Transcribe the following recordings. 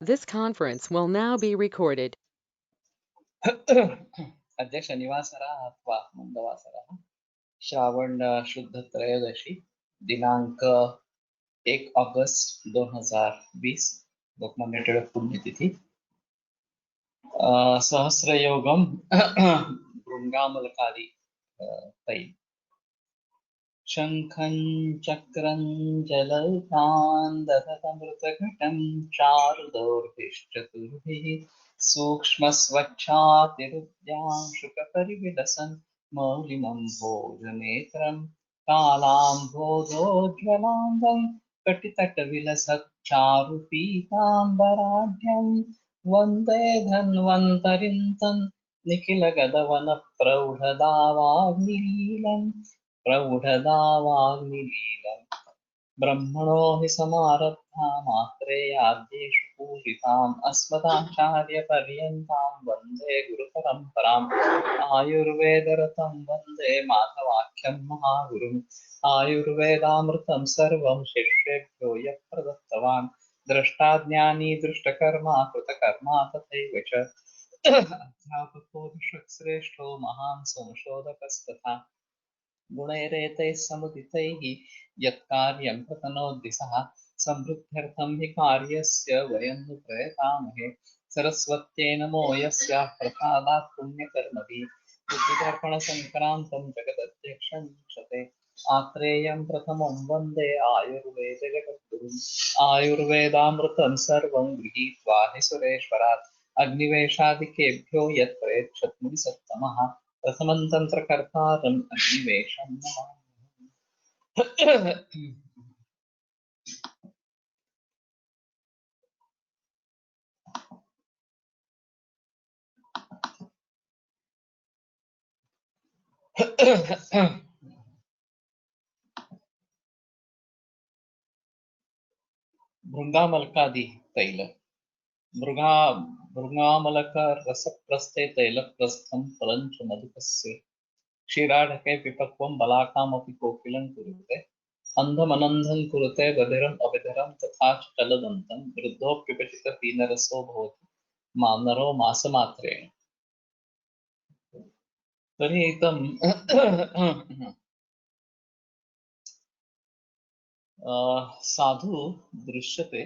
This conference will now be recorded. अद्य शनिवासरः अथवा मंगलवासरः श्रावण शुद्ध त्रयोदशी दिनांक 1 अगस्त 2020 लोकमान्य टिळक पुण्यतिथि सहस्रयोगम भृंगामलकादि तैल शंखं चक्रं जलौकान् दधतमृतघटं चारुदौर्भिश्चतुर्भिः सूक्ष्मस्वच्छातिरुद्यां शुकपरिविलसन् मौलिनं भोजनेत्रं कालाम्भोजोज्ज्वलाङ्गं कटितटविलसच्चारुपीताम्बराढ्यं वन्दे धन्वन्तरिं तं निखिलगदवनप्रौढदावाग्निलीलम् प्रौढदावाग्निलीलम् ब्रह्मणो हि समारब्धा मात्रेयाद्येषु पूजिताम् अस्मदाचार्यपर्यन्तां वन्दे गुरुपरम्पराम् आयुर्वेदरतं वन्दे माधवाख्यं महागुरुम् आयुर्वेदामृतं सर्वं शिष्येभ्यो यः प्रदत्तवान् द्रष्टाज्ञानी दृष्टकर्मा कृतकर्मा तथैव च अध्यापको श्रेष्ठो महान् संशोधकस्तथा गुणैरेतैः समुदितैः यत्कार्यं प्रतनोति सः समृद्ध्यर्थं हि कार्यस्य वयं नु प्रयतामहे सरस्वत्यै नमो यस्याः प्रसादात् पुण्यकर्मभिः बुद्धिदर्पणसङ्क्रान्तं जगदध्यक्षं वीक्षते आत्रेयं प्रथमं वन्दे आयुर्वेदजगद्गुरुम् आयुर्वेदामृतं सर्वं गृहीत्वा हि सुरेश्वरात् अग्निवेशादिकेभ्यो यत् प्रयच्छत् मुनिसत्तमः प्रथमं तन्त्रकर्तारम् अग्निवेशं नमामि। भृङ्गामलकादि तैल भृगा भृङ्गामलक रसप्रस्थे तैलप्रस्थं फलं च मधुकस्य क्षीराढके विपक्वं बलाकामपि कोकिलं कुरुते अन्धमनन्धं कुरुते बधिरम् अविधरं तथा च चलदन्तं वृद्धोऽप्युपचितपीनरसो भवति मानरो मासमात्रेण तर्हि इदं साधु दृश्यते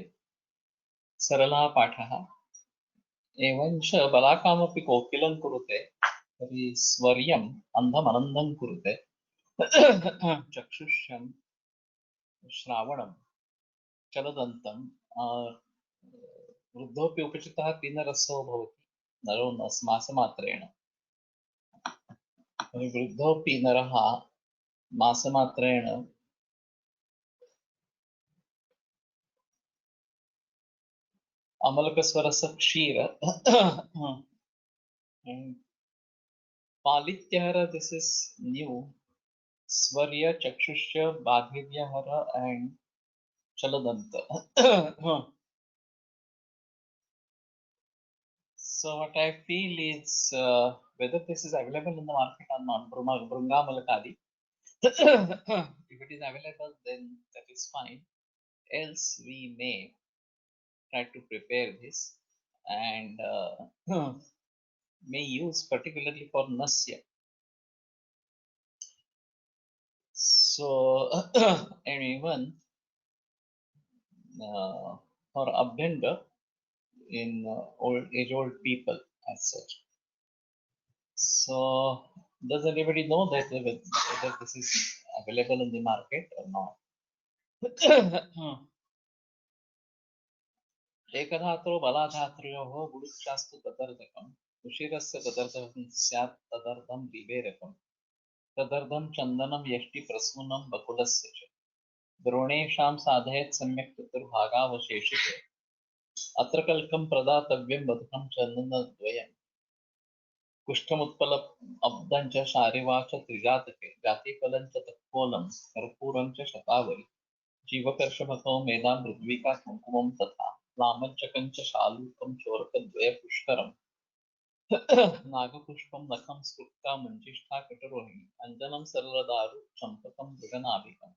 सरलः पाठः एवञ्च बलाकामपि कोकिलं कुरुते तर्हि स्वर्यम् अन्धमनन्दं कुरुते चक्षुष्यं श्रावणं चलदन्तं वृद्धोऽपि उपचितः पीनरसो भवति नरो न मासमात्रेण तर्हि वृद्धोऽपि नरः मासमात्रेण अमलकस्वरसक्षीर पालित्यहर this is new Swarya Chakshusya Badhivyahara and Chaladanta. So what I feel is whether this is available in the market or not, Brungamalakadi. If it is available, then that is fine. Else we may try to prepare this and may use particularly for Nasya. So and even for Abhyanga in old people as such. So does anybody know that whether this is available in the market or not? एकधात्रो बलाधात्र्योः गुरुश्चास्तु तदर्थकम् उशिरस्य तदर्थकं स्यात् तदर्थं बिभेरकम् तदर्थं चन्दनं यष्टिप्रसूनं बकुलस्य च द्रोणेषां साधयेत् सम्यक् चतुर्भागावशेषिते अत्र कल्कं प्रदातव्यं बधुकं चन्दनद्वयम् कुष्ठमुत्पल अब्दं च शारिवाच त्रिजातके जातिफलं च तत्कोलं कर्पूरं च शतावरी जीवकर्षभतो मेधां पृथ्वीका कुङ्कुमं तथा लामञ्चकं च शालूकं चोरकद्वयपुष्करम् नागपुष्पं नखं स्फुटका मञ्जिष्ठा कटरोहिणी अञ्जनं सरलदारु चम्पकं मृगनाभिकं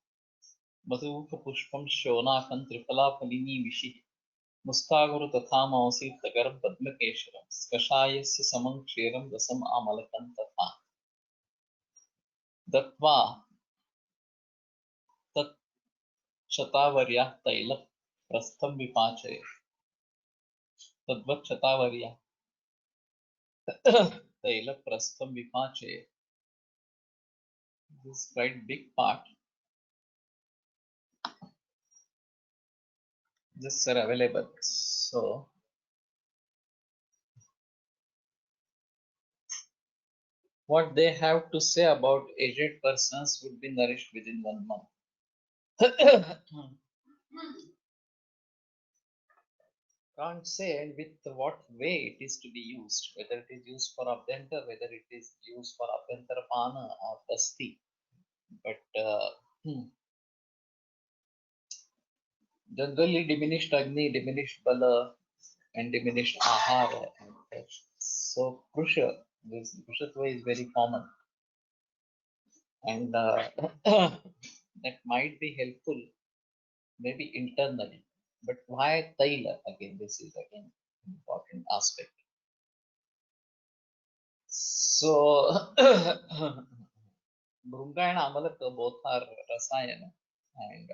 मधुकपुष्पं शोणाकं त्रिफलाफलिनी विशिः मुस्तागुरु तथा मांसी तगरं पद्मकेशरं कषायस्य समं क्षीरं रसम् आमलकं तथा दत्वा तत् शतावर्याः तैलः प्रस्थं विपाचये तद्वत् शतावर्याः तैलप्रस्थं विपाचये. This is quite big part. This are available. So what they have to say about aged persons would be nourished within 1 month. Can't say with what way it is to be used, whether it is used for abhyanta, whether it is used for abhyantarapana or pasti. But generally diminished agni, diminished bala, and diminished ahara. So prusha, this prushatva is very common, and that might be helpful maybe internally. But why taila? Again, this is again important aspect. So Brunga and Amalaka both are Rasayana, and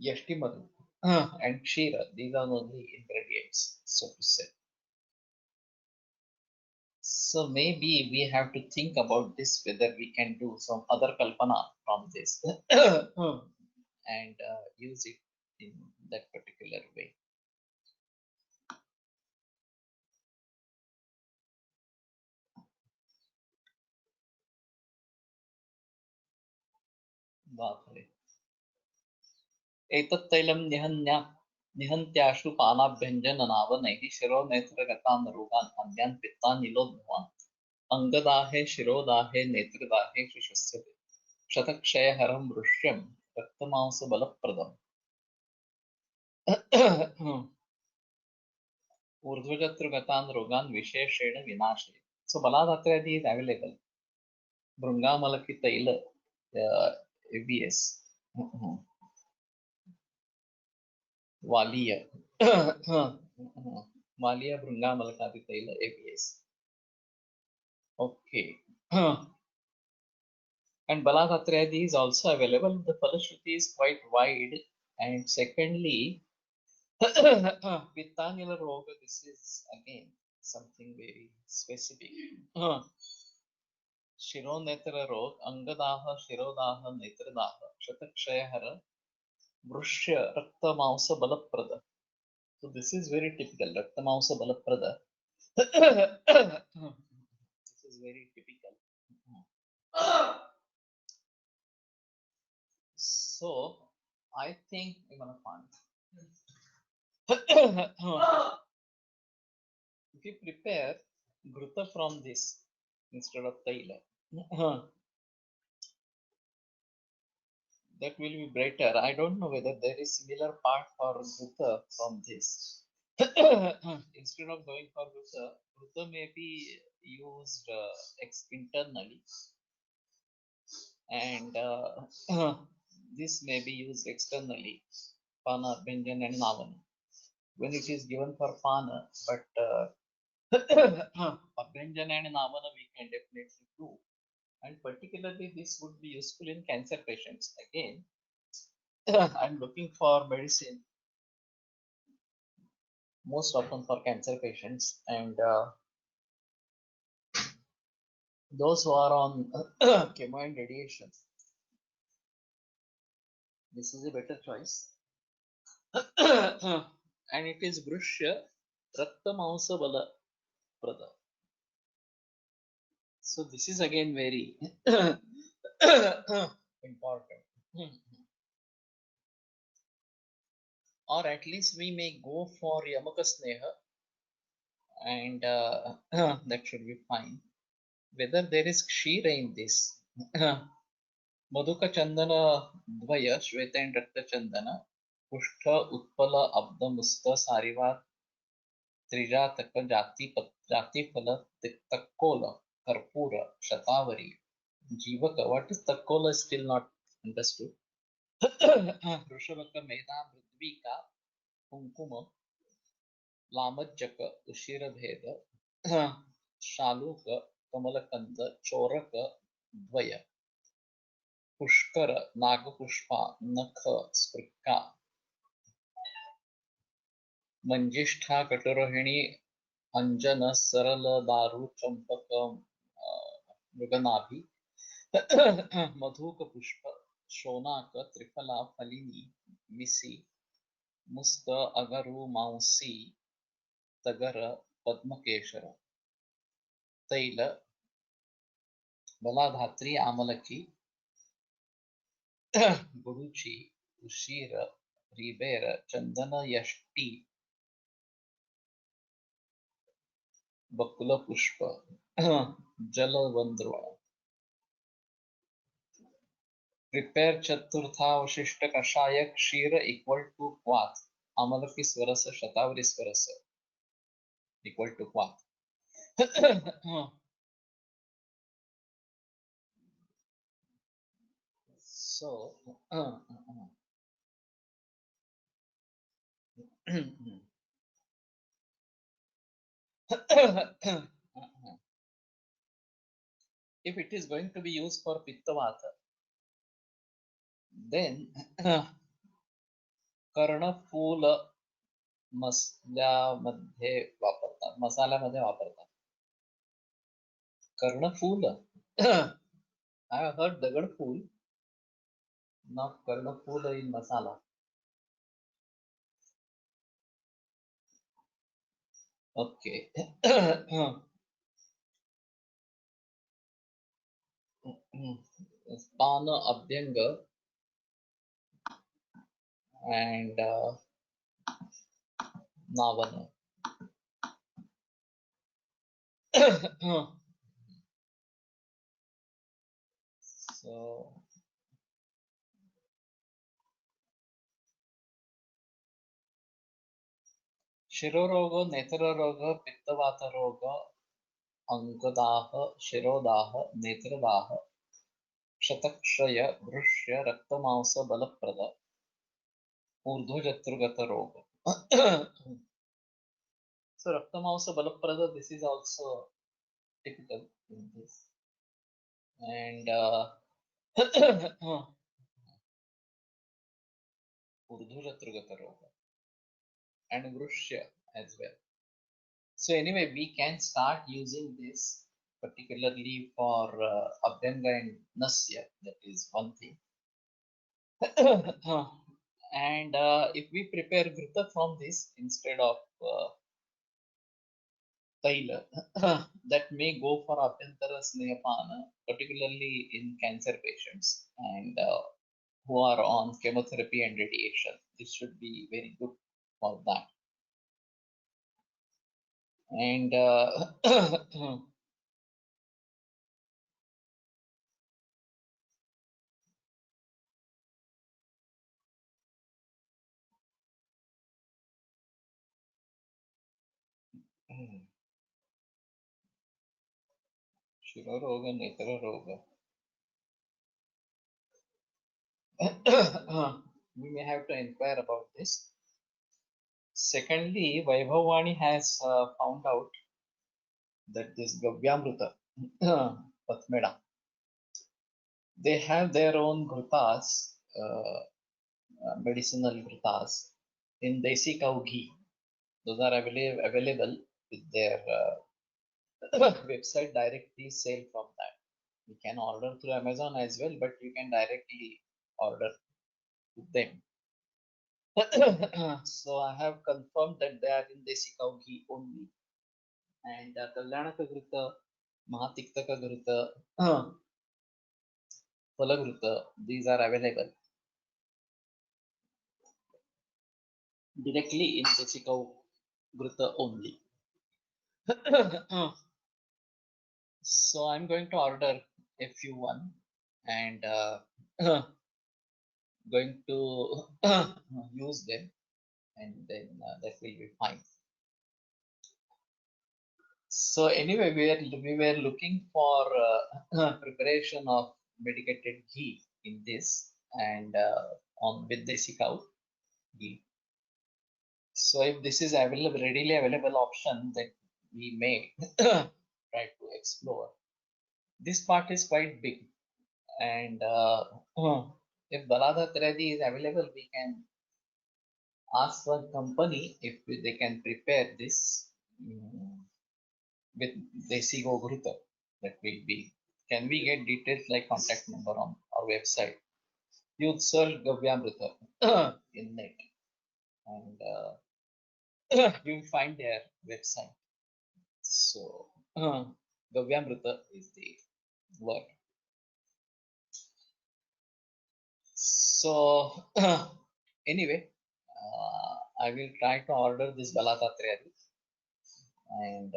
Yashtimadu and Kshira, these are only ingredients, so to say. So maybe we have to think about this, whether we can do some other kalpana from this and use it in that particular way. Baapre. एतत्तैलं निहन्त्याशु पानाभ्यञ्जननावनैः शिरोनेत्रगतान् रोगान् अन्यान् पित्तान् नीलोद्भवान् अङ्गदाहे शिरोदाहे नेत्रदाहे शिशस्यते क्षतक्षयहरं वृष्यं रक्तमांसबलप्रदम् ऊर्ध्वजत्रुगतान् रोगान् विशेषेण विनाशे. So Baladatriyadi is available. Brungamalaki Taila, ABS. Valiya. Valiya Brungamalakadi Taila, ABS. Okay. And Baladatriyadi is also available. The Falashruti is quite wide. And secondly, Pittanila Roga, this is again something very specific. Shironetra Rog, Angadaha, Shirodaha, Netradaha, Shatakshayahara, Vrushya, Rakta Mausa Balaprada. So this is very typical, Rakta Mausa Balaprada. This is very typical. So I think I'm gonna find. If you prepare Gruta from this instead of Taila, that will be better. I don't know whether there is similar part for Gruta from this. Instead of going for Gruta may be used internally, and this may be used externally, Pana, Benjan, and Navan. When it is given for Pana, but Benjan and Navana we can definitely do. And particularly this would be useful in cancer patients. Again, I'm looking for medicine most often for cancer patients, and those who are on chemo and radiation. This is a better choice. And it is Vrushya Rakta Mausa Bala Prada. So this is again very important. Or at least we may go for Yamaka Sneha, and that should be fine. Whether there is Kshira in this. Madhuka Chandana Dvaya, Shweta and Rakta Chandana, Pushta Utpala Abda Musta Sarivat Trijataka Jati Phala Takkola Karpura Shatavari Jivaka. What is Takkola is still not understood. Rushavaka Meda Mridvika कुंकुम, लामज्जक, उशिरभेद, शालूक, कमलकंद, चोरक, द्वय, पुष्कर, नागपुष्पा, नख, स्पृक्का, मंजिष्ठा, कटरोहिणी, अंजन, सरल, दारू, चंपक, मृगनाभी, मधुक पुष्प, शोनाक, त्रिफला, फलिनी, मिसी, मुस्त, अगरू, मांसी, तगर, पद्मकेशर, तैल, बलाधात्री, आमलकी, गुडुची, उशीर, रिबेर, चंदन, यष्टी, बकुल पुष्प, जलवंद्र. प्रिपेयर चतुर्थावशिष्ट कषाय क्षीर इक्वल टू क्वाथ, आमलकी स्वरस, शतावरी स्वरस इक्वल टू क्वाथ. So, if it is going to be used for Pittavata, then कर्णफूल मसाल्यामध्ये वापरतात. कर्णफूल. I have heard दगडफूल, not कर्णफूल in masala. Okay. Span, Abhyanga, and Navana. So, शिरोरोग, नेत्ररोग, पित्तवात रोग, अंगदाह, शिरोदाह, नेत्रदाह, शतक्षय, वृष्य, रक्तमांस बलप्रद, ऊर्ध्वजत्रुगत रोग. So Raktamausa Balaprada, this is also typical in this. And Urdhujatrugata Roga and Vrushya as well. So anyway, we can start using this particularly for Abhyanga and Nasya, that is one thing. And if we prepare Grita from this instead of Taila, that may go for Abhyantara Snehapana, particularly in cancer patients and who are on chemotherapy and radiation. This should be very good for that. And Shiroroga, Netraroga. We may have to inquire about this. Secondly, Vaibhavani has found out that this Gavyamrita, Patmeda, they have their own ghrutas, medicinal ghrutas in Desi cow ghee. Those are available with their website directly. Sale from that. You can order through Amazon as well, but you can directly order with them. So I have confirmed that they are in Desi cow ghee only. And Kalyanaka Ghrita, Mahatiktaka Ghrita, Phalaghrita, these are available directly in Desi cow Ghrita only. So I'm going to order a few one and going to use them, and then that will be fine. So anyway, we were looking for preparation of medicated ghee in this, and on with desi cow ghee. So if this is available, readily available option that we may try to explore. This part is quite big, and if Baladatradi is available, we can ask one company if they can prepare this with Desi Gogruta. That will be. Can we get details like contact number on our website? Youth search Gavyamrita in net, and you will find their website. So Gavyamrita is the word. So anyway, I will try to order this Balatatriyadi, and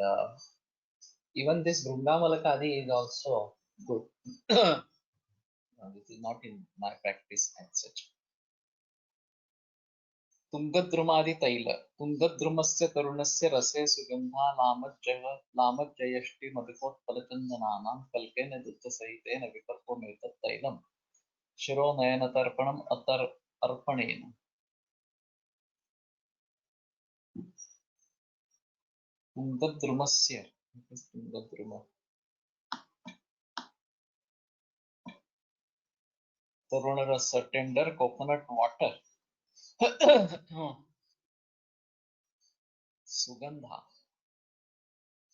even this Brungamalakadi is also good. This is not in my practice as such. तुङ्गद्रुमादि तैल तुङ्गद्रुमस्य तरुणस्य रसे सुगन्धा लामज्जयष्टि मधुकोत्पलचन्दनानां कल्केन दुग्धसहितेन विपर्पमेतत् तैलं शिरोनयनतर्पणम् अर्पणेन तुङ्गद्रुमस्य तुङ्गद्रुम तरुणरस टेंडर कोकोनट वाटर सुगंधा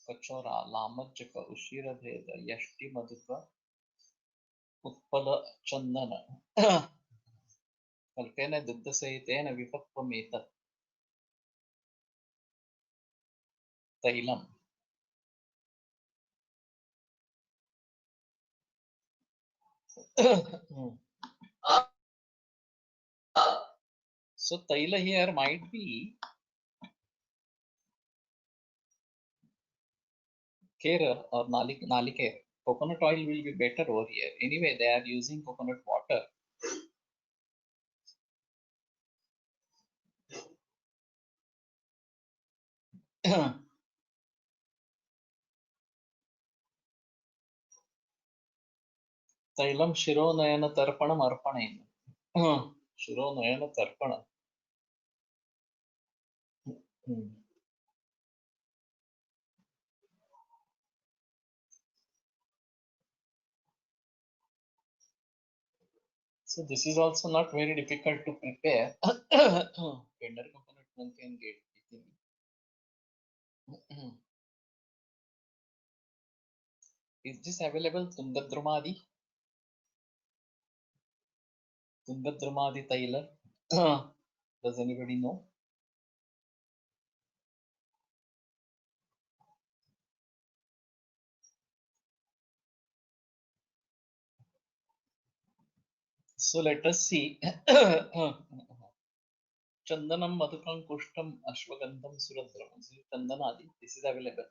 कचोरा लामज्जक उशीरभेद यष्टि मधुक उत्पल चंदन कल्केन दुग्धसहितेन विपक्वमेतत् तैलम. So taila here might be kera or nalikere. Coconut oil will be better over here. Anyway, they are using coconut water. तैलम शिरोनयन तर्पणम अर्पणेन. शिरोनयन तर्पण. So this is also not very difficult to prepare. Tender coconut one can get easily. Is this available? Tungadrumadi? Tungadrumadi Taila? Does anybody know? So let us see. Chandanam Madhukam Kushtam Ashwagandham Suradram. Chandanadi, this is available.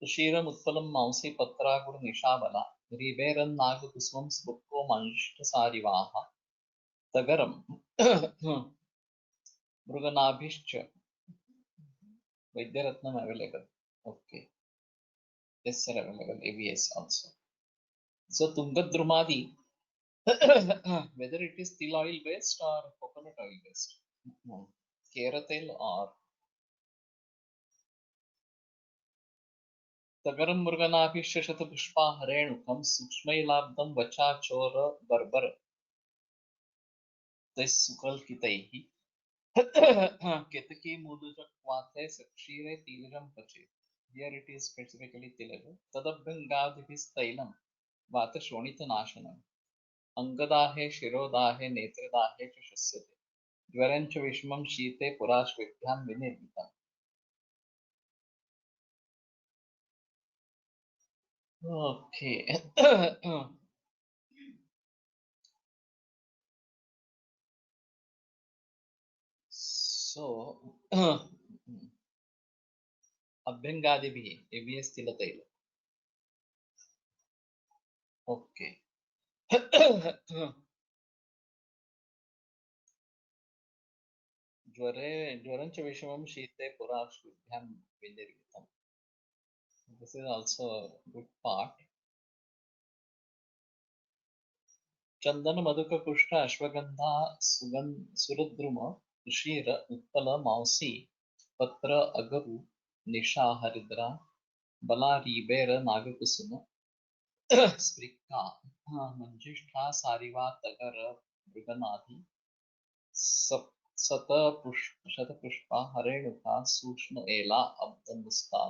Tushiram Utpalam Mausi Patra Guru Nishabala. Riberan Naga Kusmam Spukko Manshta Sarivaha. Tagaram. Mruganabhishcha. Vaidyaratnam available. Okay. Yes, sir, available. ABS also. So Tungadrumadi, whether it is til oil based or coconut oil based. Keratil or Tagaram Murganabhishya Shatapushpa Harenukam Sukshmailabdam Vacha Chora Barbar This Sukal Kitaihi Ketaki Mudujak Vate Sakshire Tilam Pache. Here it is specifically Tilagu. Tadabhangadhis Tailam Vata Shonita Nashanam Angadahe Shirodahe Netradahe Chasyate Dvarancha Vishmam Shite Purashvityam Vinirvitam. Okay. So Abhyangadibihi, ABS Tilataila. Okay. Jwarancha Vishmam Shite Purashvityam Vinirvitam. This is also a good part. Chandana Madhuka Kushta Ashwagandha Suradruma शीर उत्पल मांसी पत्र अगरु निशा हरिद्रा बलारी बेर नागकुसुम स्प्रिका मंजिष्ठा सारिवा तगर मृगनाथी शतपुष्पा हरेणुका सूक्ष्म एला अब्दमुस्ता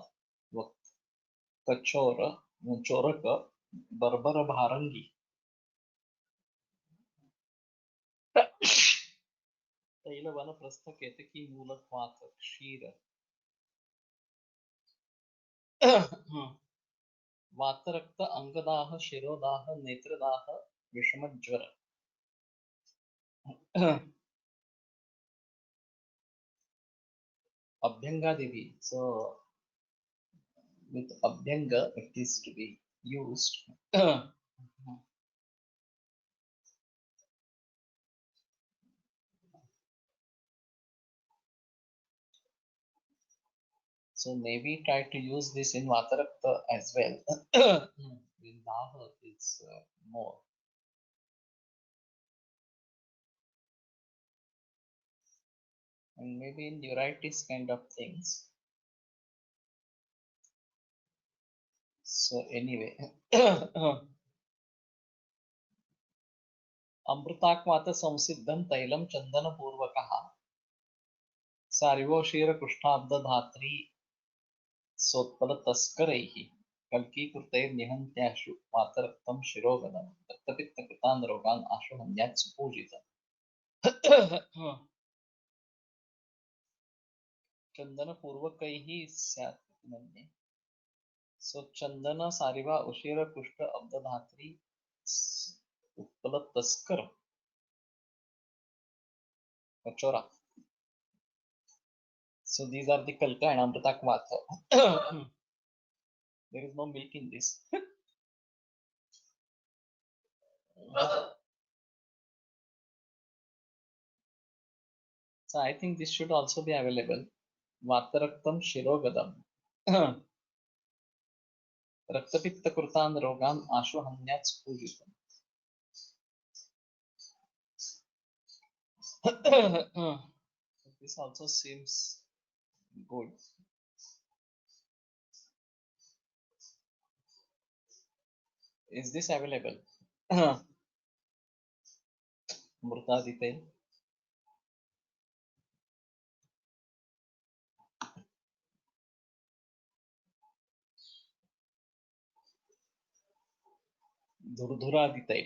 कचोर चोरक बर्बर भारंगी तैल वन प्रस्थ केतकी मूलत्वात् क्षीर वातरक्त अंगदाह शिरोदाह नेत्रदाह विषमज्वर Abhyanga so with Abhyanga it is to be used. So maybe try to use this in Vatarakta as well. In Daha it's more. And maybe in neuritis kind of things. So anyway. अमृताक्वात संसिद्धं तैलं चन्दनपूर्वकः सारिवो क्षीरकृष्णाब्दधात्री सोत्पलतस्करैः कल्कीकृतैर्निहन्त्याशु वातरक्तं शिरोगदं रक्तपित्तकृतान् रोगान् आशुहन्यात् सुपूजितम् चन्दनपूर्वकैः स्यात् मन्ये सो चंदन सारिवा उशीर कुष्ठ अब्दधात्री उत्पल तस्कर Kachora. So these are the kalka and amritak vatha. There is no milk in this. So I think this should also be available. Vataraktam shirogadam. Raktapitta kurtan rogan ashwahanyat spujitam. This also seems good. Is this available? Murtadite. Durdhuraditay.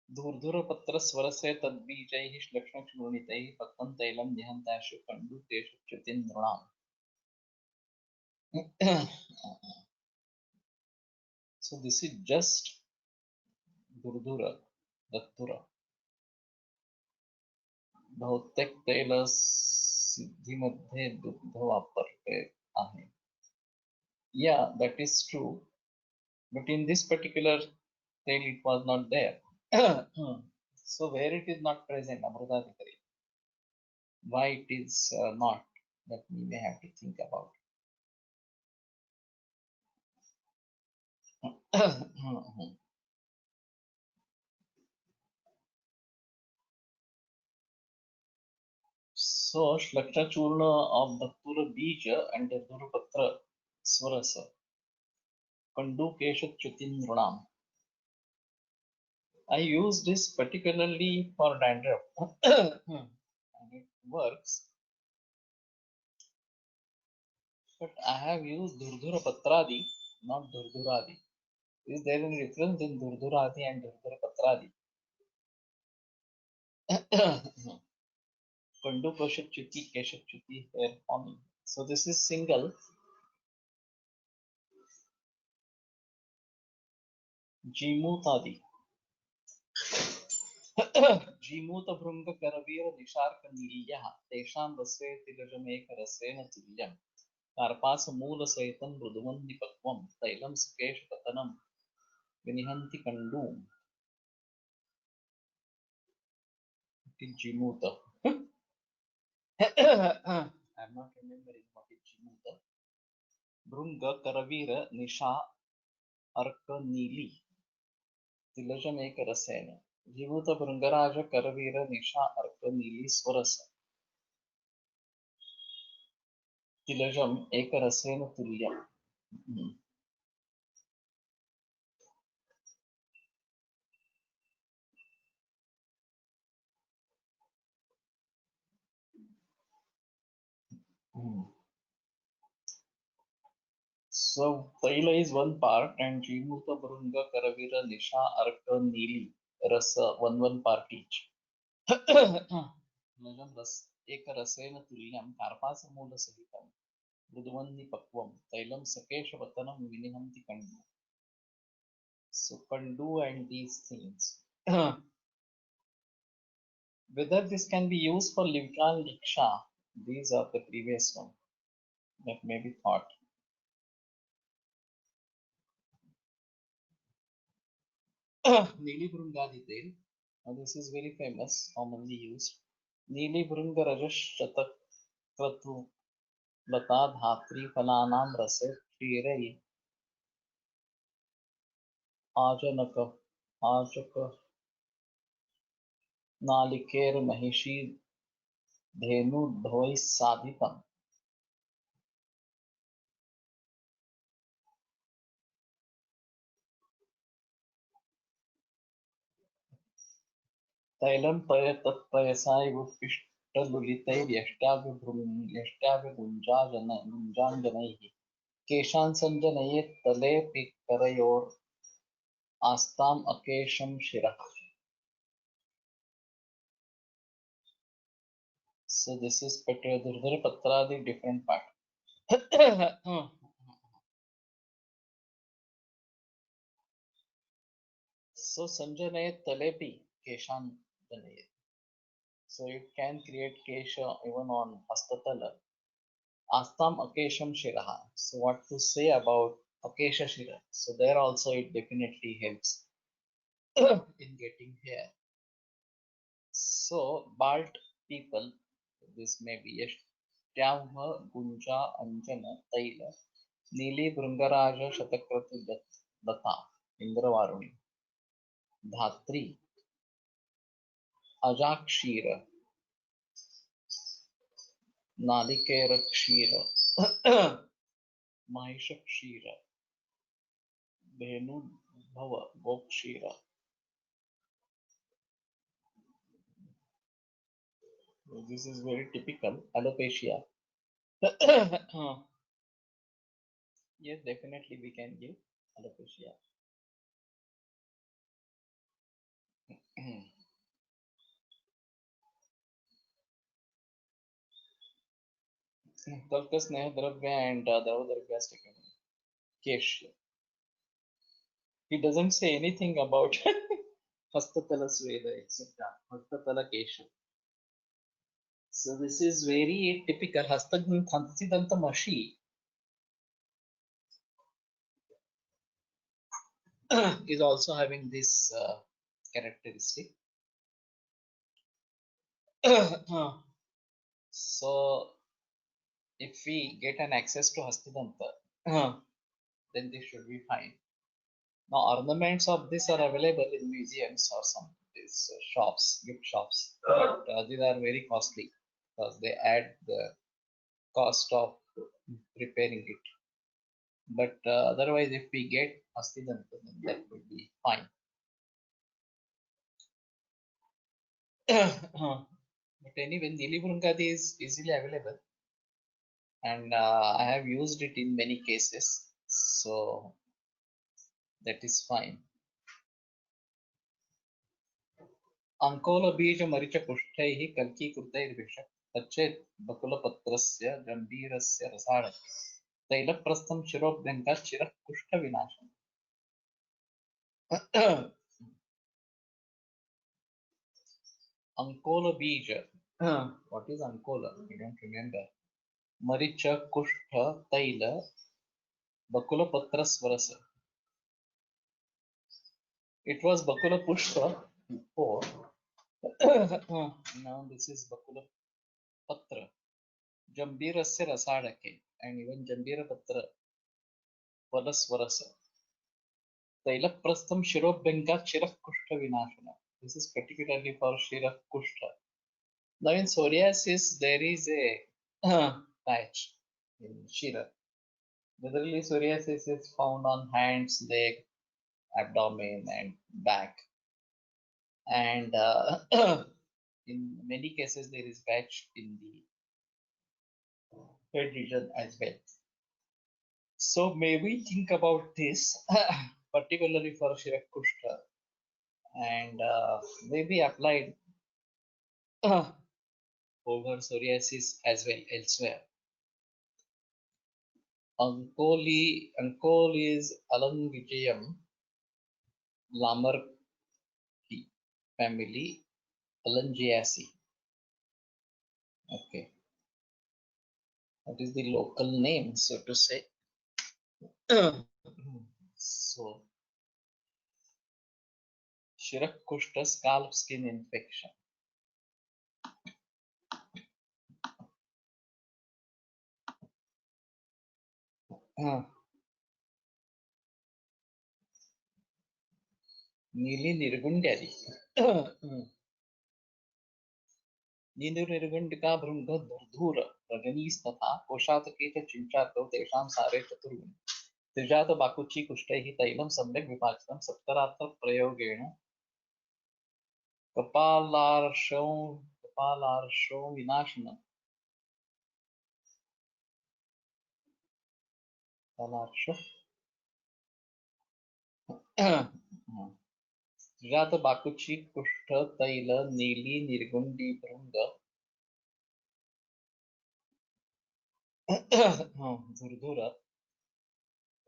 धूर्धुरपत्र स्वर से तद्बीजैः श्लक्ष्णचूर्णितैः पक्वं तैलं निहन्ताशु कण्डूकेषु च्युतिनृणाम्. So this is just Durdhura, Dattura. बहुतेक तैल सिद्धीमध्ये दुग्ध वापरते आहे. Yeah, that is true. But in this particular tail it was not there. So where it is not present, Amrutadikari, why it is not, that we may have to think about. So Shlakshna Churna of Dattura Bija and Dattura Patra Swarasa Kandu Kesha Chutinrunam. I use this particularly for dandruff and it works. But I have used Durdhura Patradi, not Durdhuradi. Is there any difference in Durdhuradi and Durdhura Patradi? Kandu Kesha Chuti Kesha Chuti hair forming. So this is single. Jimutadi. Jimuta भृंग करवीर निशार्क नील्यः तेषां रसे तिलजमेक रसेन तुल्यं कार्पास मूल सहितं मृदुमन्ति पक्वं तैलं Sukesh पतनं विनिहन्ति कंडूम. Jimuta. I'm not remembering what is Jimuta. भृंग करवीर निशा अर्क नीली तिलजमेक रसेन. जीवूत भृंगराज करवीर निशा अर्क नीली स्वरस तिलजम एक रसेन तुल्यम. So Taila is one part and Jimuta Brunga Karavira Nisha Arka Nili Rasa one part each. Najam ras एक रसेन तुल्यम कार्पासमूल सहितम मृदुवन्नि पक्वम तैलम सकेश वतनम विनिहंति कंडु. So Kandu and these things. Whether this can be used for Livka and Liksha, these are the previous one that may be thought. Neeli Brungadhitel. Now this is very famous, commonly used. Neeli Brunga Rajash Shatak Kratu Lata Dhatri Phalanam Rase Kshirai Ajanaka Ajaka Nalikeer Mahishi Dhenu Dhoi Sadhitam. तैलं पयतत्पयसायुष्टलुलितैर्यष्टाभिगुञ्जाञ्जनैः केशान् सञ्जनयेत् तले पिकरयोर् आस्ताम् अकेशं शिरः. So this is Durdhara Patradi different part. So Sanjanayat Talepi Keshan Janayat. So it can create Kesha even on Hastatala. Astam Akesham Shiraha. So what to say about Akesha Shira? So there also it definitely helps in getting hair. So bald people, this may be Yashtyamha Gunja Anjana Taila Nili Brungaraja Shatakratu Data Indravaruni Dhatri Ajakshira Nalikera Kshira Mahisha Kshira Dhenu Bhava Gokshira. This is very typical alopecia. Yes, definitely we can give alopecia. Talka Sneha Dravya and Drava Dravya is taken. Kesh. He doesn't say anything about Hastatala Sweda, etc. Hastatala Kesha. So this is very typical. Hastasidanta Mashi is also having this characteristic. So if we get an access to Hastidanta, then this should be fine. Now ornaments of this are available in museums or some these shops, gift shops, but these are very costly because they add the cost of preparing it. But otherwise, if we get Hastidanta, then that would be fine. But anyway, Nili Brungadi is easily available, and I have used it in many cases, so that is fine. अंकोल बीज मरीच कुष्ठैः कल्कीकृतैर्विषक् तच्चेत् बकुलपत्रस्य गम्भीरस्य रसाळ तैलप्रस्थं शिरोभ्यङ्गात् चिरः कुष्ठविनाशम्. Ankola bija. What is Ankola? I don't remember. Maricha Kushtha Taila Bakula Patra Swarasa. It was Bakula Pushpa before. Now this is Bakula Patra. Jambirasya Rasadake and even Jambira Patra Valaswarasa. Tailaprastham Shirobhenga Chirak Kushta Vinashana. This is particularly for Shira Kushta. Now in psoriasis, there is a patch in Shira. Generally, psoriasis is found on hands, leg, abdomen, and back. And in many cases, there is patch in the head region as well. So may we think about this, particularly for Shirakushta, and maybe applied over psoriasis as well elsewhere. Ankole is Alangijayam Lamarki family, Alangiaceae. Okay, that is the local name, so to say. So, Shirakushta scalp skin infection. नीली निर्गुंड्यादि नींदु निर्गुंडिका भृंग धूर रजनीस्तथा कोशातके च चिंचातौ तेषां सारे चतुर्गुण त्रिजात बाकुची कुष्टैः तैलं सम्यक् विपाचितं सत्करात्र प्रयोगेण कपालार्शो विनाशनम् कपालार्शो त्रिजात बाकुची कुष्ठ तैल नीली निर्गुंडी भृंग धुरधुर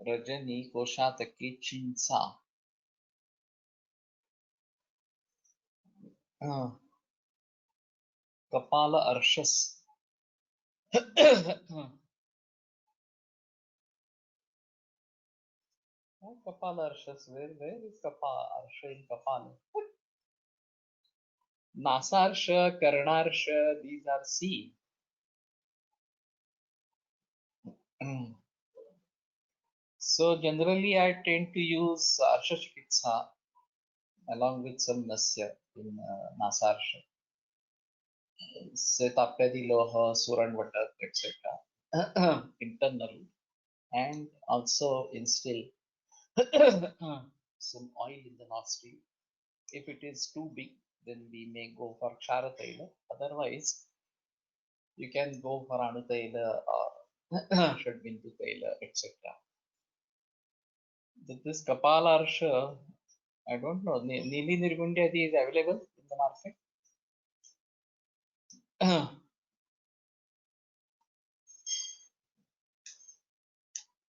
रजनी कोशातकी चिंचा कपाल अर्शस Kapala Arshas, where is Kapala Arsha in Kapala? Nasarsha, Karnarsha, these are C. So generally I tend to use Arsha Chikitsa along with some Nasya in Nasarsha. Setapyadi Loha, Suranvata, etc. Internal, and also instill some oil in the nostril. If it is too big, then we may go for Ksharataila. Otherwise, you can go for Anutaila or Shadbindu Taila, etc. This Kapala Arsha, I don't know, Nili Nirgundyadi is available in the market.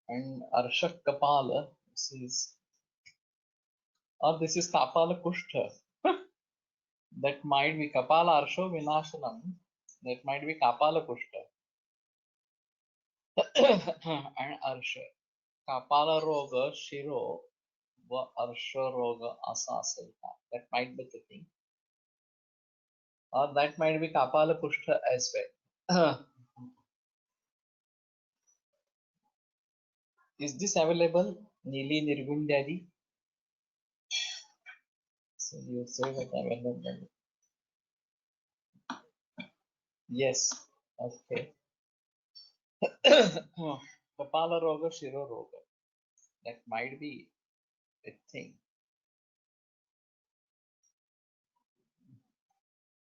And Arsha Kapala, this is Kapala Kushtha. That might be Kapala Arsho Vinashanam, that might be Kapala Kushtha. And Arsha. Kapala Roga Shiro wa Arsha Roga Asasalta. That might be the thing. Or that might be Kapala Kushtha as well. Is this available? Nili Nirgundyadi? So you say that available. Yes. Okay. Kapala Roga Shiro Roga. That might be a thing.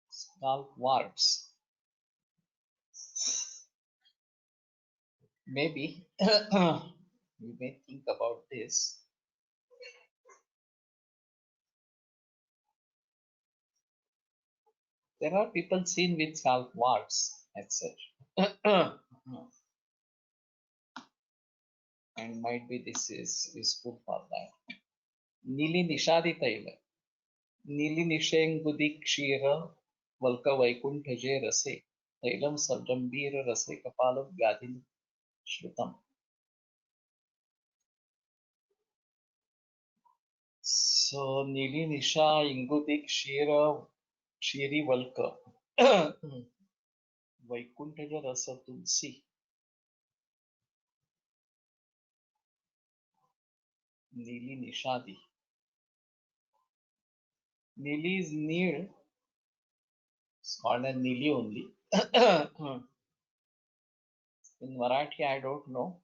Scalp warts. Maybe you may think about this. There are people seen with scalp warts as such. And might be this is useful for that. Nili Nishadi Taila. Nili Nishengudi Kshira Valka Vaikuntaje Rase. Tailam Sarjambira Rase Kapalam Vyadhin Shrutam. So Nili Nisha Ingudi Kshira Shiri Valka Vaikuntaja Rasa Tulsi. Nili Nishadi. Nili is Nil. It's called as Nili only. In Marathi, I don't know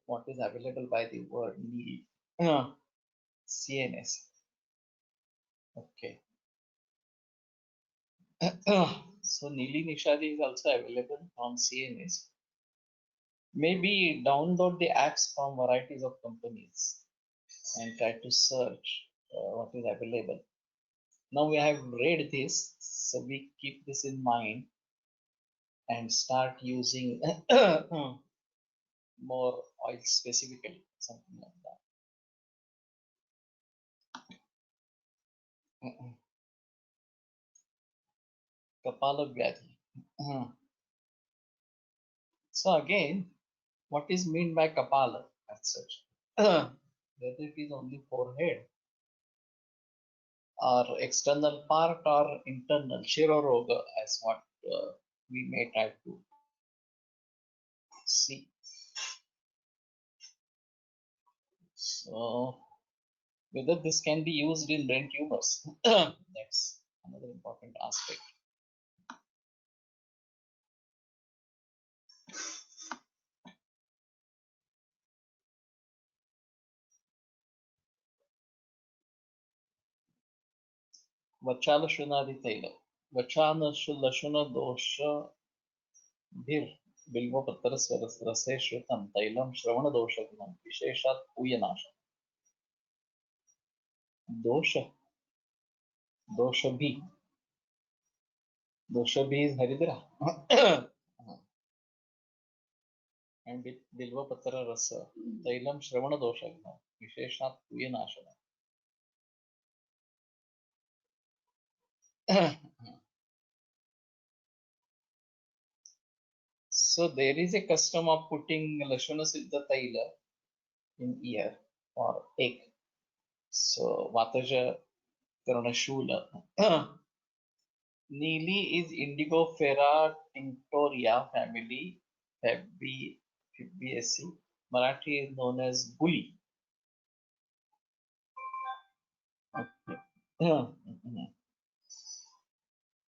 what is available by the word Nili. CNS. Okay. So Nili Nishadi is also available on CNS. Maybe download the apps from varieties of companies and try to search what is available. Now we have read this, so we keep this in mind and start using more oil specifically, something like that. Kapala Vyadhi. So again, what is meant by Kapala as such? Whether it is only forehead or external part or internal, Shiroroga as what we may try to see. So whether this can be used in brain tumors, that's another important aspect. Vachalashunadi Taila. Vachanashulashuna dosha bir बिल्वपत्रस्वरसे श्रुतं तैलं श्रवणदोषगुणं विशेषात् पूयनाशं दोष दोषभी दोषभी is Haridra and बिल्वपत्र रस तैलं श्रवणदोषगुणं विशेषात् पूयनाशनं. So there is a custom of putting Lashuna Siddha Taila in ear or egg. So Vataja Karanashula. Neeli is Indigofera tinctoria family, Fabaceae. Marathi is known as Bully.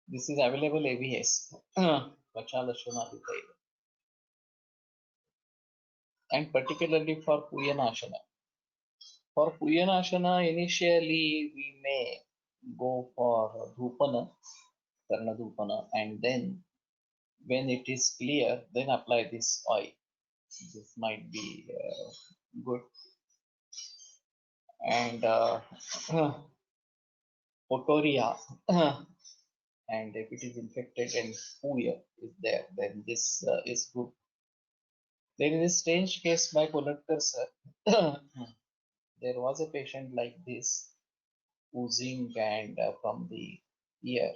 This is available ABS. Vachalashuna Taila. And particularly for Puyanashana. For Puyanashana, initially we may go for Dhupana, Karna Dhupana, and then when it is clear, then apply this oil. This might be good. And Otoria, and if it is infected and Puya is there, then this is good. There is a strange case by Polatkar sir. There was a patient like this, oozing and from the ear.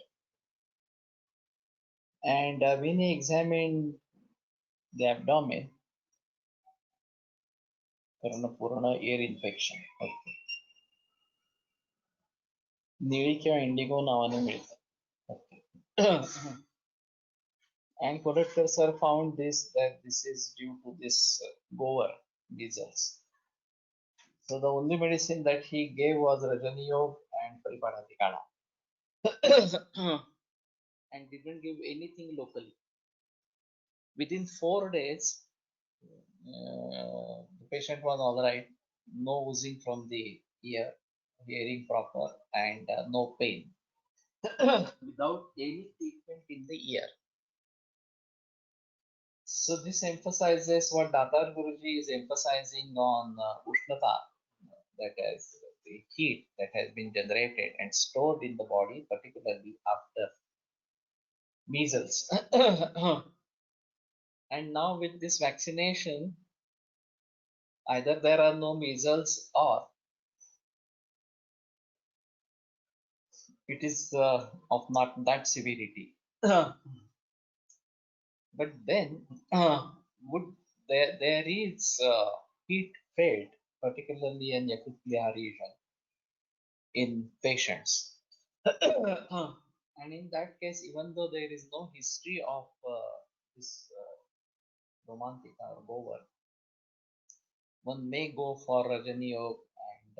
And when he examined the abdomen, Purana ear infection. Okay. निळी किंवा Indigo नावाने मिळतं. Okay. And Kodatkar sir found this that this is due to this goer measles. So the only medicine that he gave was Rajaniyog and Paripadhatikana. And didn't give anything locally. Within 4 days, the patient was all right, no oozing from the ear, hearing proper, and no pain without any treatment in the ear. So this emphasizes what Datar Guruji is emphasizing on Ushnata, that is the heat that has been generated and stored in the body, particularly after measles. And now with this vaccination, either there are no measles or it is of not that severity. But then would there is heat felt, particularly in Yakutlia region, in patients. And in that case, even though there is no history of this romantica or gover, one may go for Rajaniyog and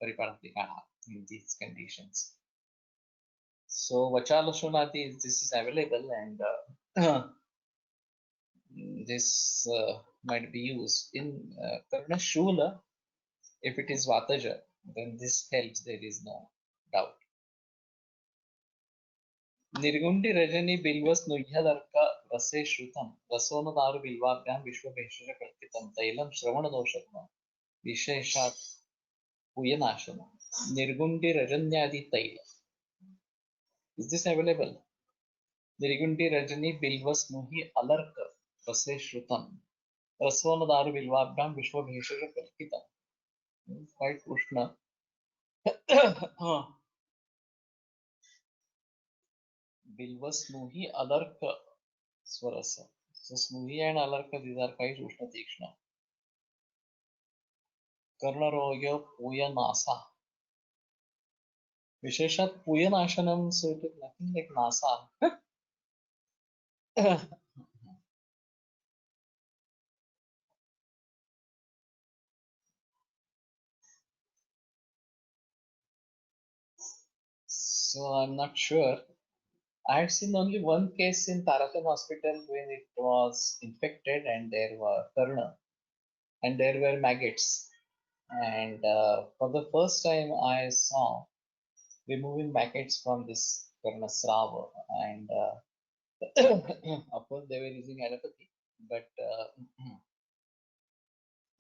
Pariparantikana in these conditions. So Vachalashunati, this is available, and this might be used in Karna Shula. If it is Vataja, then this helps, there is no doubt. Nirgundi Rajani Bilvas Nuyhadarka Rase Shrutam Rasonadaru Bilvabyam Vishwabheshara Kalpitam Tailam Shravana Doshakma Visheshat Puyanashana Nirgundi Rajanyadi Taila. Is this available? Nirgundi Rajani Bilvas Nuhi Alarka Rase Shrutam Rasonadaru Bilvabyam Vishwabheshara Kalpitam. Quite Ushna. Bilvas Nuhi Alarka Swarasa. So Snuhi and Alarka, these are quite Ushna Tikshna. Karnarogya Puyanasa. Visheshat Puyanashanam, so it is nothing like Nasa. So I'm not sure. I had seen only one case in Tarakan hospital when it was infected and there were Karna and there were maggots. And for the first time I saw removing maggots from this Karna Srava, and of course they were using allopathy, but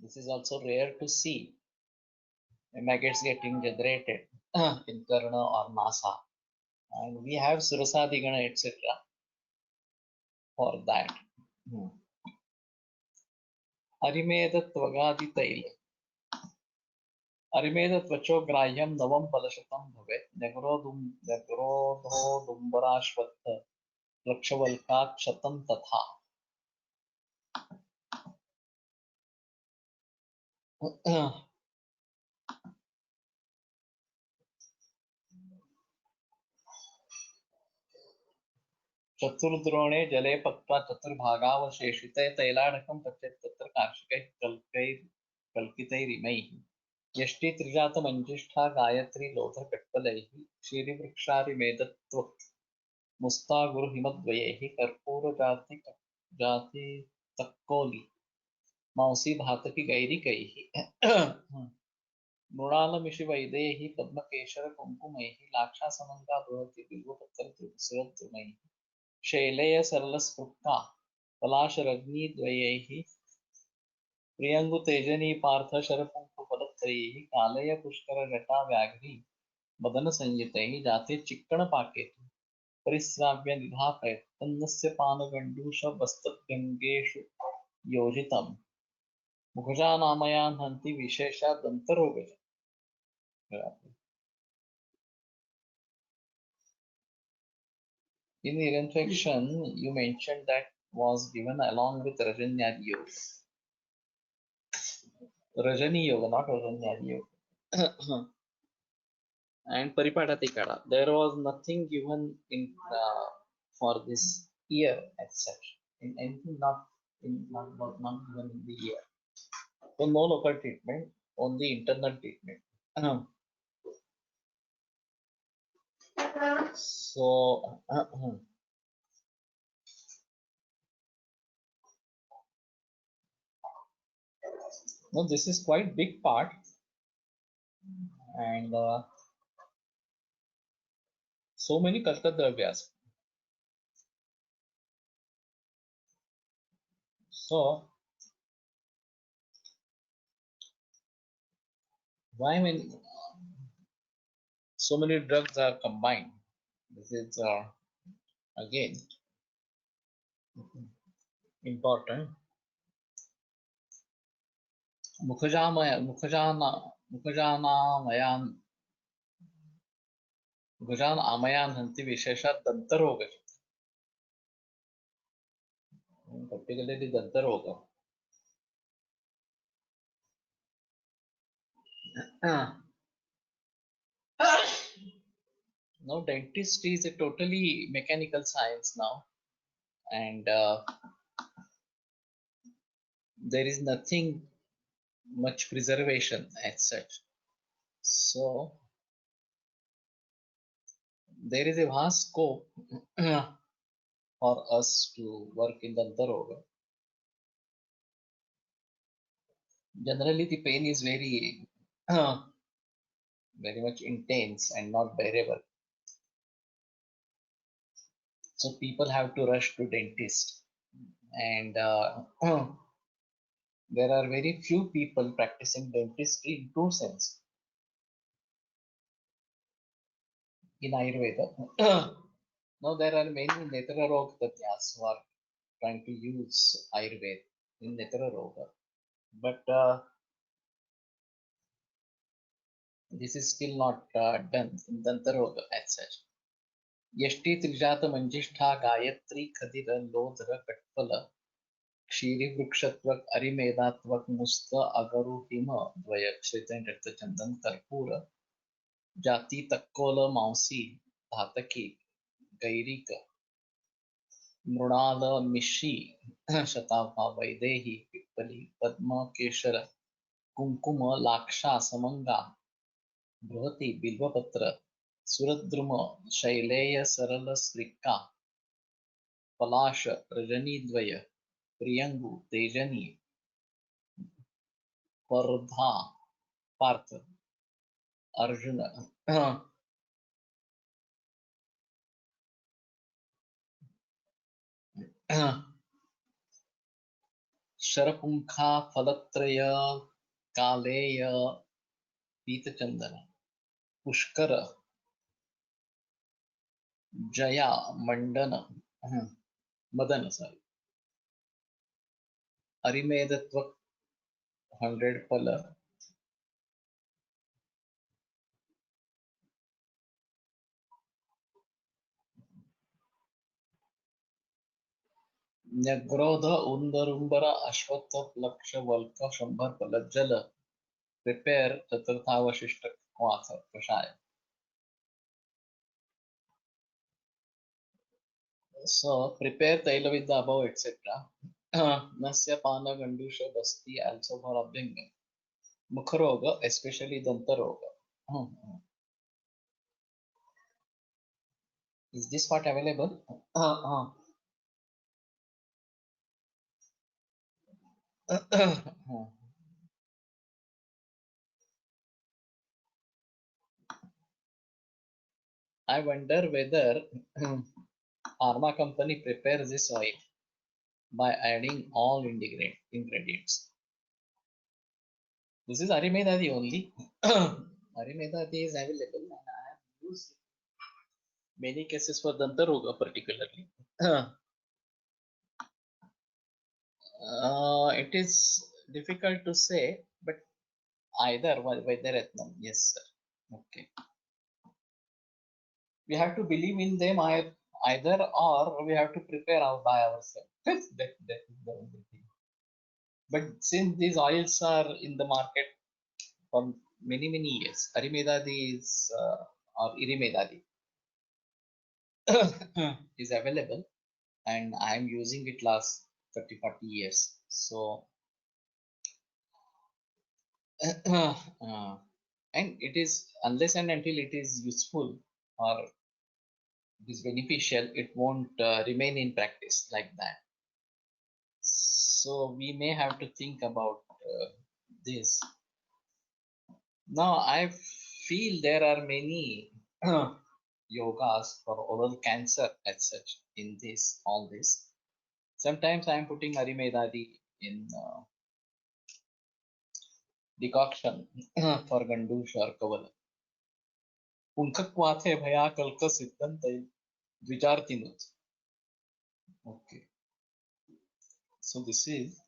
this is also rare to see maggots getting generated in Karna or Nasa, and we have Surasadigana etc. for that. Arimedatvagadi tail. Arimedatvacho grahyam navam palashatam bhavet nagrodho dumbarashvatha lakshavalkat shatam tatha. चतुर्द्रोणे जले पक्त्वा चतुर्भागावशेषिते तैलाढकं पचेत् तत्र कार्षिकैः कल्कितैरिमैः यष्टि त्रिजातमञ्जिष्ठा गायत्री लोधकट्टलैः क्षीरिवृक्षारिमेदत्वक् मुस्तागुरुहिमद्वयैः कर्पूरजातितक्कोली मांसी धातकी गैरिकैः मृणालमिषिवैदैः पद्मकेशरकुङ्कुमैः लाक्षासमङ्गा बृहति बिल्वपत्रशिरद्रुमैः शैलेय सरलस्फुक्ता पलाशरग्निद्वयैः प्रियङ्गुतेजनी पार्थ शरपुङ्खफलत्रयैः कालय पुष्करजटा व्याघ्री मदनसंयुतैः जाते चिक्कणपाकेतु परिस्राव्य निधापयत् तन्नस्य पानगण्डूषवस्तद्गङ्गेषु योजितम् मुखजानामयान् हन्ति विशेषा दन्तरोगज. In the infection, you mentioned that was given along with Rajanyadi Yoga. Rajani Yoga, not Rajanyadi Yoga. And Paripadatikada. There was nothing given in for this year as such. In anything not given in the year. So no local treatment, only internal treatment. So no, this is quite big part, and so many Kalkadravyas. So why when so many drugs are combined? This is again important. मुखजान आमयान हंति विशेषात दंतरोग, particularly दंतरोग. Now dentistry is a totally mechanical science now, and there is nothing much preservation as such. So there is a vast scope for us to work in Dantaroga. Generally, the pain is very, very much intense and not bearable. So people have to rush to dentist, and there are very few people practicing dentistry in true sense in Ayurveda. Now there are many Netraroga Tatyas who are trying to use Ayurveda in Netraroga, but this is still not done in Dantaroga as such. Yashti Trijata Manjishtha Gayatri Khadira Lodhra Katpala Kshiri Vrikshatvak Arimedatvak Musta Agaru Hima Dvayakshita and Chandan Karpura Jati Takkola Mausi Dhataki Gairika Mrinal मिश्री शताभा वैदेही पिप्पली पद्म केशर कुंकुम लाक्षा समंगा बृहति बिल्वपत्र सुरद्रुम शैलेय सरल स्त्रिका पलाश रजनीद्वय प्रियंगु तेजनी पर्धा पार्थ अर्जुन शरपुंखा फलत्रय कालेय पीतचंदन पुष्कर जया मंडन Madan sorry अरिमेदत्व 100 पल न्यग्रोध उंदरुंबर अश्वत्थ लक्ष walk 100 पल जल prepare चतुर्थावशिष्ट वास कषाय. So prepare taila with the above etc. Nasya pana gandusha basti also for abhyanga. Mukharoga, especially dantaroga. Is this part available? I wonder whether pharma company prepares this oil by adding all ingredients. This is Arimedadi only. Arimedadi is available and I have used many cases for Dantaroga particularly. It is difficult to say, but either Vaidyaratnam, yes sir. Okay. We have to believe in them either or we have to prepare out by ourselves. That is the only thing. But since these oils are in the market for many years, Arimedadi is or Irimedadi is available and I am using it last 30-40 years. So and it is unless and until it is useful or it is beneficial, it won't remain in practice like that. So we may have to think about this. Now I feel there are many yogas for oral cancer as such in all this. Sometimes I am putting Arimedadi in decoction for Gandush or Kavala. Punkakvathe Bhaya Kalka Siddhante Dvijartinut. Okay. So this is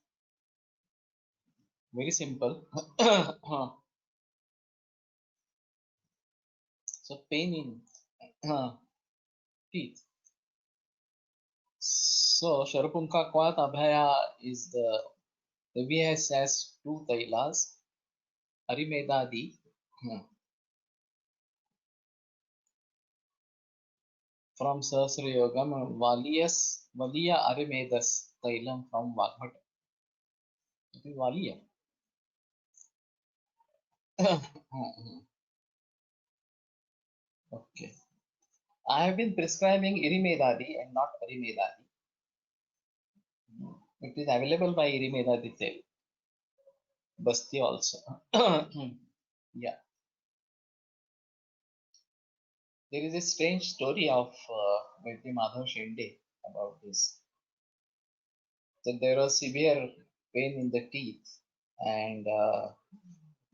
very simple. So pain in teeth. So Sharapunka Kwat Abhaya is the VS has 2 tailas. Arimedadi from Sahasra Yogam, Valiya Arimedas Tailam from Vagbhata. It is Valiya. Okay. I have been prescribing Irimedadi and not Arimedadi. It is available by Irimedadi Tel, Basti also. Yeah, there is a strange story of Vaidya Madhav Shende about this. That there was severe pain in the teeth, and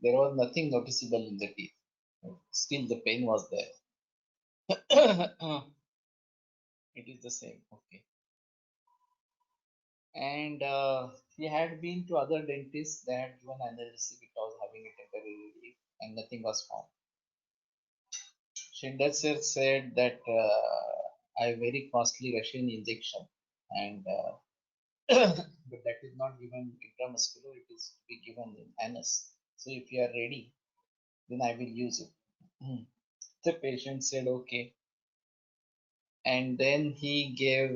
there was nothing noticeable in the teeth. Still, the pain was there. It is the same. Okay. And he had been to other dentists. They had given analgesic. It was having a temporary relief, and nothing was found. Schindler said that I very costly Russian injection, and but that is not given intramuscular. It is to be given in anus. So if you are ready, then I will use it. The patient said okay, and then he gave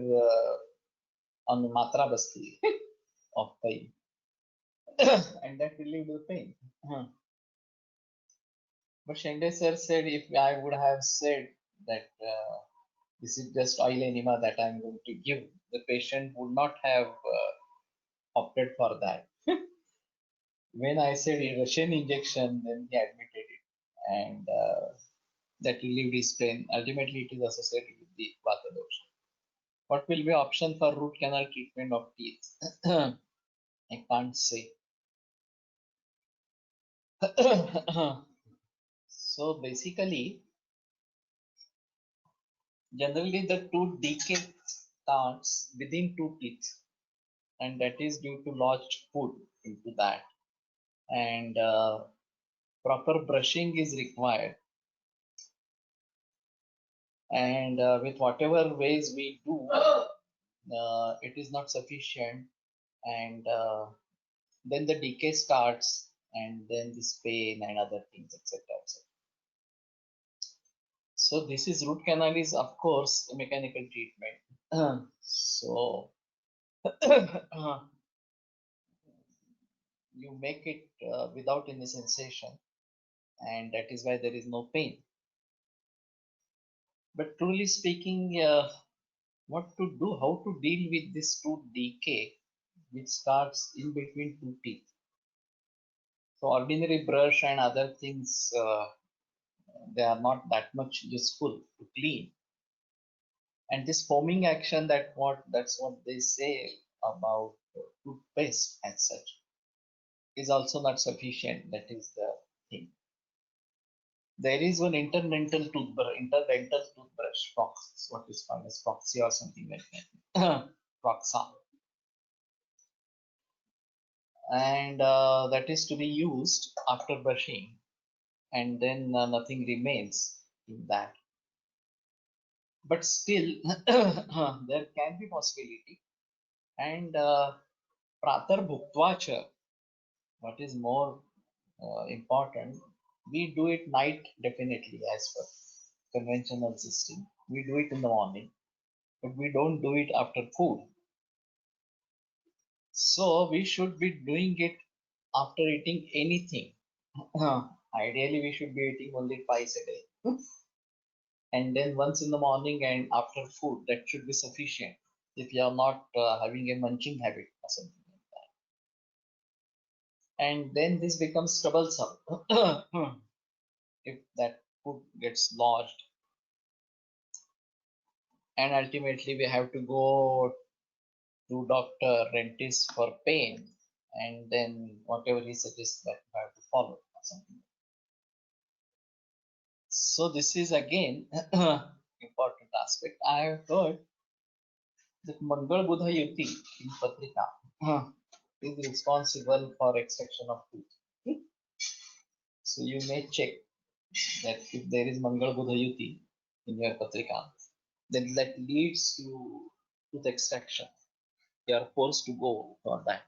on Matra Basti of pain, and that relieved the pain. But Shende sir said if I would have said that this is just oil enema that I'm going to give, the patient would not have opted for that. When I said a Russian injection, then he admitted it, and that relieved his pain. Ultimately, it is associated with the Vata dosha. What will be option for root canal treatment of teeth? I can't say. So basically, generally the tooth decay starts within two teeth, and that is due to lodged food into that. And proper brushing is required. And with whatever ways we do, it is not sufficient. And then the decay starts, and then this pain and other things, etc. etc. So this is root canal is of course a mechanical treatment. So you make it without any sensation, and that is why there is no pain. But truly speaking, what to do, how to deal with this tooth decay, which starts in between two teeth. So ordinary brush and other things, they are not that much useful to clean. And this foaming action, that's what they say about toothpaste as such, is also not sufficient. That is the thing. There is one interdental toothbrush, Prox, what is called as Proxy or something like that. Proxa. And that is to be used after brushing, and then nothing remains in that. But still, there can be possibility. And pratar bhuktva cha, what is more important, we do it night definitely as per conventional system. We do it in the morning, but we don't do it after food. So we should be doing it after eating anything. Ideally, we should be eating only twice a day. And then once in the morning and after food, that should be sufficient if you are not having a munching habit or something like that. And then this becomes troublesome if that food gets lodged, and ultimately we have to go to doctor, dentist for pain, and then whatever he suggests that you have to follow or something. So this is again important aspect. I have heard that Mangal Buddha Yuti in Patrika is responsible for extraction of tooth. So you may check that if there is Mangal Buddha Yuti in your Patrika, then that leads to tooth extraction. You are forced to go for that.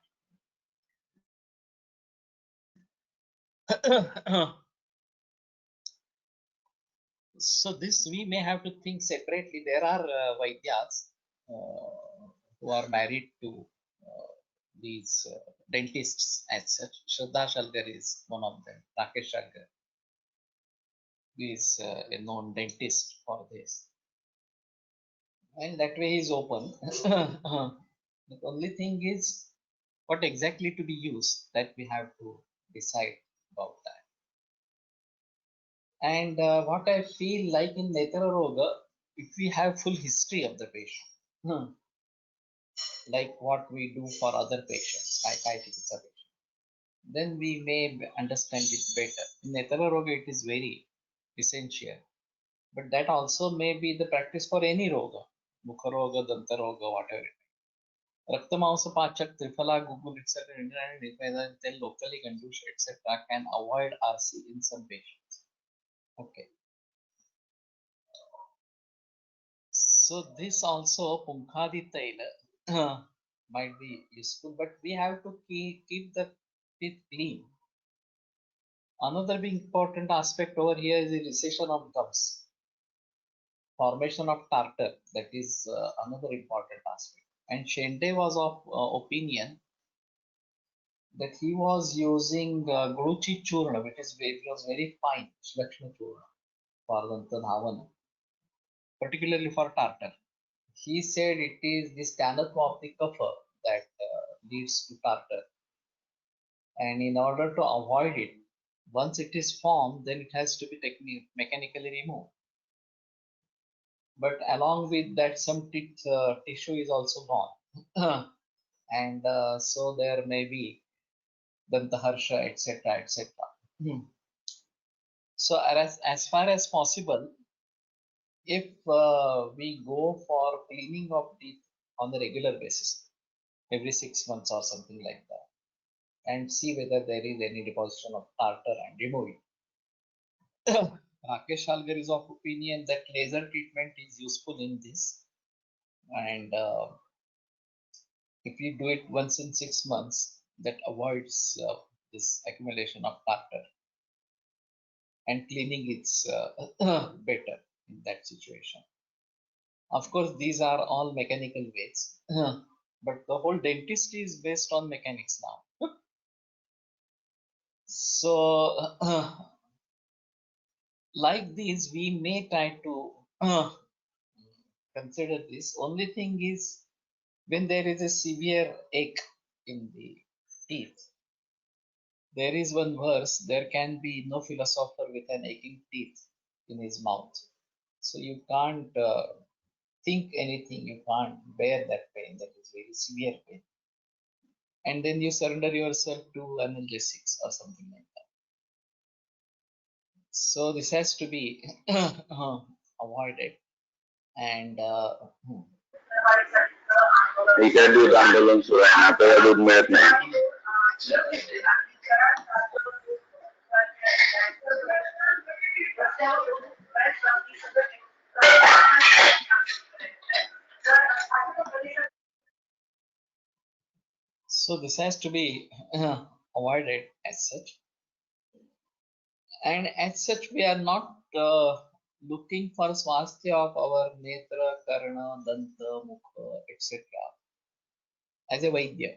So this we may have to think separately. There are Vaidyas who are married to these dentists as such. Shraddha Shalgar is one of them. Rakesh Shalgar is a known dentist for this. and that way is open. The only thing is what exactly to be used, that we have to decide about that. And what I feel like in Netra Roga, if we have full history of the patient, like what we do for other patients, like I chikitsa patient, then we may understand it better. In Netra Roga, it is very essential, but that also may be the practice for any roga, Mukha roga, Danta roga, whatever. Raktamausapaachak, Triphala, Google, etc., and then locally Gandusha, etc., can avoid RC in some patients. Okay. So this also Punkhadi Taila might be useful, but we have to keep the teeth clean. Another big important aspect over here is the recession of gums, formation of tartar. That is another important aspect. And Shende was of opinion that he was using Guluchi Churna, which is it was very fine, Lakshmi Churna, for Dantadhavana, particularly for tartar. He said it is the stand-up of the kapha that leads to tartar. And in order to avoid it, once it is formed, then it has to be mechanically removed. But along with that, some tissue is also gone. And so there may be Dantaharsha, etc., etc. So as far as possible, if we go for cleaning of teeth on a regular basis, every 6 months or something like that, and see whether there is any deposition of tartar and remove it. Rakesh Algar is of opinion that laser treatment is useful in this, and if you do it once in 6 months, that avoids this accumulation of tartar, and cleaning it's better in that situation. Of course, these are all mechanical ways, but the whole dentistry is based on mechanics now. So, like these, we may try to consider this. Only thing is, when there is a severe ache in the teeth, there is one verse, there can be no philosopher with an aching teeth in his mouth. So you can't think anything, you can't bear that pain, that is very severe pain. And then you surrender yourself to analgesics or something like that. So this has to be avoided. And Ika di Bandung Surabaya, kaya dumet na. so this has to be avoided as such. And as such, we are not looking for swasthya of our netra, karna, danta, mukha, etc. as a vaidya.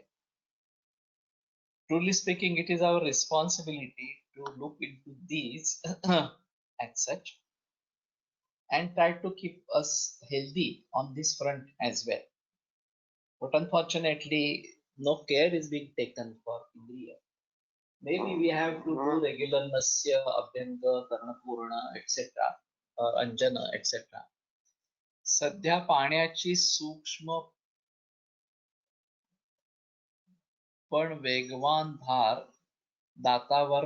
Truly speaking, it is our responsibility to look into these as such and try to keep us healthy on this front as well. But unfortunately, no care is being taken for Indriya. Maybe we have to do regular Nasya, Abhyanga, Karnapurana, etc., Anjana, etc. सध्या पाण्याची सूक्ष्म पण वेगवान धार दातावर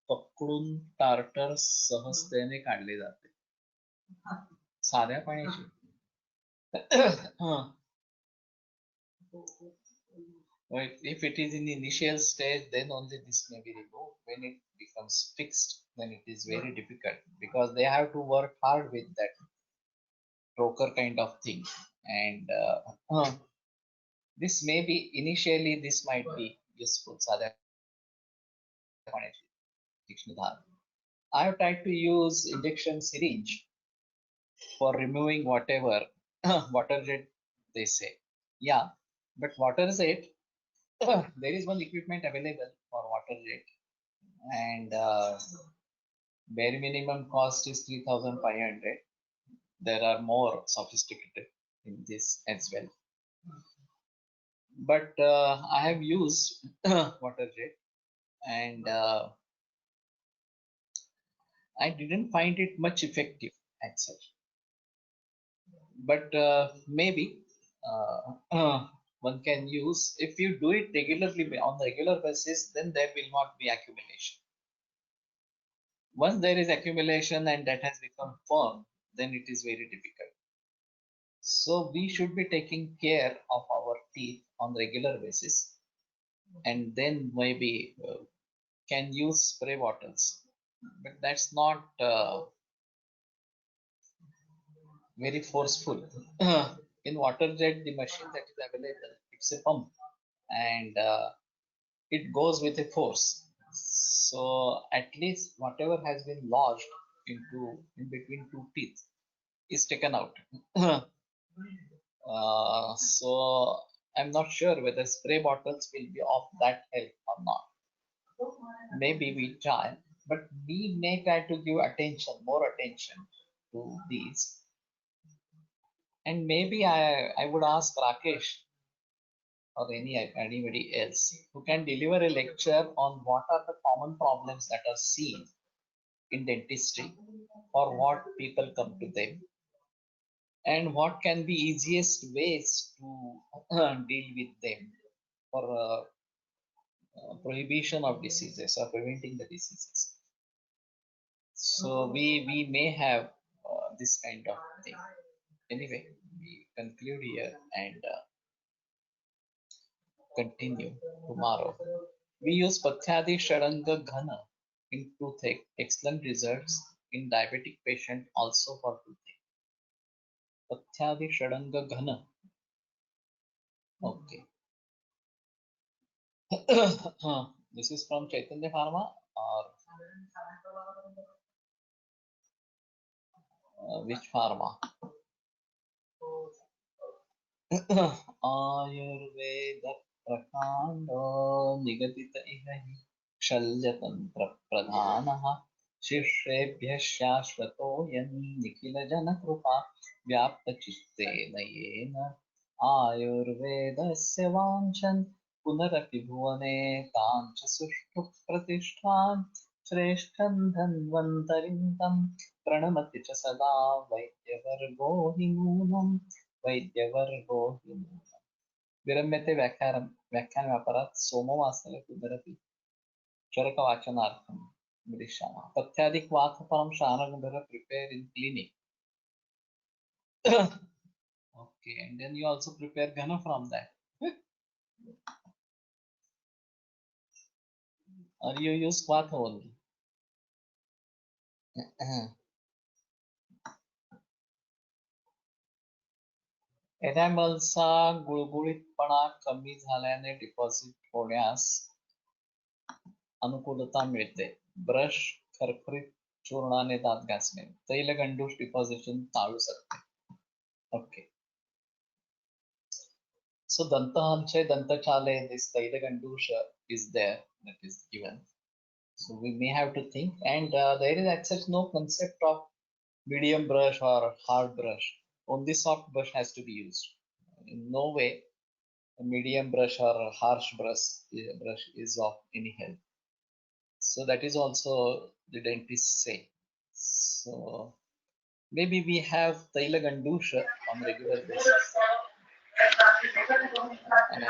पकडून tartar सहजतेने काढले जाते. साध्या पाण्याची if it is in the initial stage, then only this may be removed. When it becomes fixed, then it is very difficult because they have to work hard with that broker kind of thing. And this may be initially, this might be useful. I have tried to use injection syringe for removing whatever water jet they say. Yeah, but water jet, there is one equipment available for water jet, and bare minimum cost is 3,500. There are more sophisticated in this as well. But I have used water jet, and I didn't find it much effective as such. But maybe one can use, if you do it regularly on a regular basis, then there will not be accumulation. Once there is accumulation and that has become firm, then it is very difficult. So we should be taking care of our teeth on regular basis, and then maybe can use spray bottles, but that's not very forceful. In water jet, the machine that is available, it's a pump, and it goes with a force. So at least whatever has been lodged into in between two teeth is taken out. So I'm not sure whether spray bottles will be of that help or not. Maybe we try, but we may try to give attention, more attention to these. And maybe I would ask Rakesh or anybody else who can deliver a lecture on what are the common problems that are seen in dentistry or what people come to them, and what can be easiest ways to deal with them for prohibition of diseases or preventing the diseases. So we may have this kind of thing. Anyway, we conclude here and continue tomorrow. We use Pathyadi Sharanga Ghana in toothache. Excellent results in diabetic patient also for toothache. Pathyadi Sharanga Ghana. Okay. This is from Chaitanya Pharma or which pharma? Ayurveda प्रकांडो निगदित इह हि शल्यतंत्र प्रधानः शिष्येभ्यः शाश्वतोऽयं निखिलजनकृपा व्याप्तचित्तेन येन आयुर्वेदस्य वाञ्छन् पुनरपि भुवने तां च सुष्ठु प्रतिष्ठां श्रेष्ठं धन्वन्तरिं तं प्रणमति च सदा वैद्यवर्गो हि नूनम् वैद्यवर्गो हि नूनम् विरम्यते व्याख्यानव्यापारात् सोमवासरे पुनरपि चरकवाचनार्थं मिलिष्यामः पथ्यादिक्वाथपरं शानगन्धः prepare in clinic. Okay, and then you also prepare ghana from that. Or you use quatha only. एनॅमलचा गुळगुळीतपणा कमी झाल्याने डिपॉझिट होण्यास अनुकूलता मिळते. ब्रश खरखरीत चूर्णाने दात घासणे तैलगंडूष डिपॉझिशन टाळू शकते. Okay, so dantahamche dantachale, this tailagandusha is there, that is given. So we may have to think, and there is as such no concept of medium brush or hard brush. Only soft brush has to be used. In no way a medium brush or a harsh brush is of any help. So that is also the dentist say. So maybe we have tailagandusha on regular basis, and